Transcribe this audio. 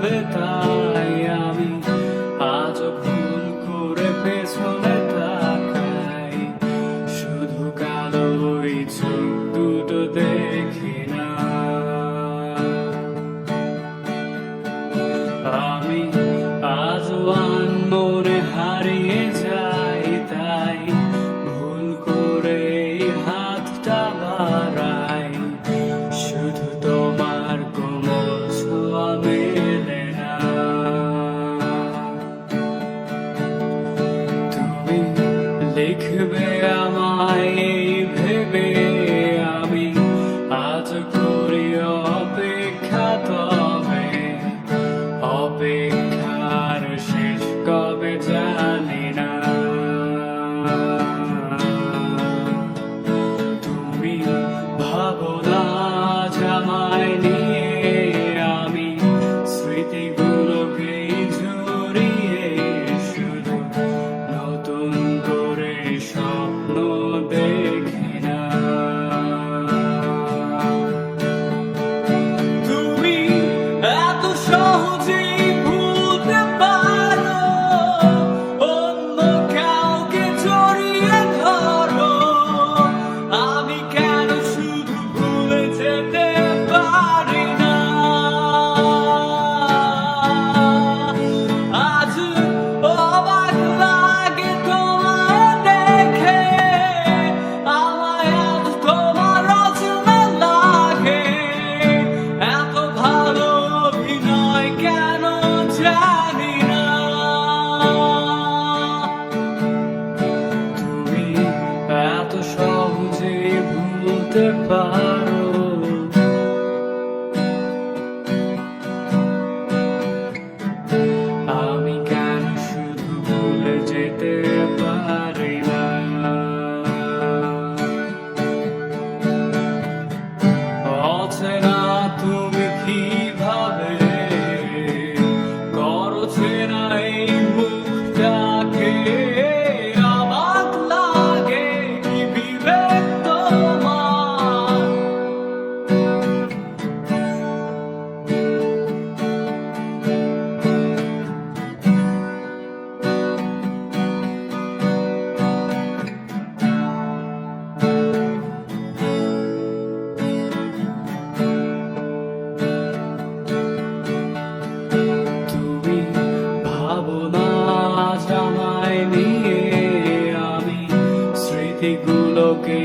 যাবে, তাই আমি আজ ভুল করে পেছনে তাকাই। শুধু কালো ওই চোখ দুটো দেখি না। আমি আজ মনে হারিয়ে যাই, তাই ভুল করে হাতটা বাড়াই। শুধু তোমার কোমল ছোঁয়া মেলে না। তুমি লিখবে আমায় এই ভেবে আমি আজ করি অপেক্ষা, তবে অপেক্ষার শেষ কবে জানি না। তুমি ভাবো না আজ আমায় নিয়ে, আমি স্মৃতিগুলোকে ঝরিয়ে শুধু নতুন করে স্বপ্ন দেখি না। তুমি এত সহজেই ভুলতে পারো, অন্য কাউকে জড়িয়ে ধরো। আমি কেন শুধু ভুলে যেতে পারি না? আজ অবাক লাগে তোমায় দেখে, আমায় আজ তোমার রচনা লাগে। এত ভালো অভিনয় কেন জানি না। তুমি এত সহজে ভুলতে পারো, আমি কেন শুধু ভুলে যেতে পারি না। অচেনা তুমি কিভাবে করো চেনা এই মুখটাকে। অবাক লাগে কি বিবেক তোমার। তুমি ভাবো না আজ আমায় নিয়ে, আমি স্মৃতিগুলোকে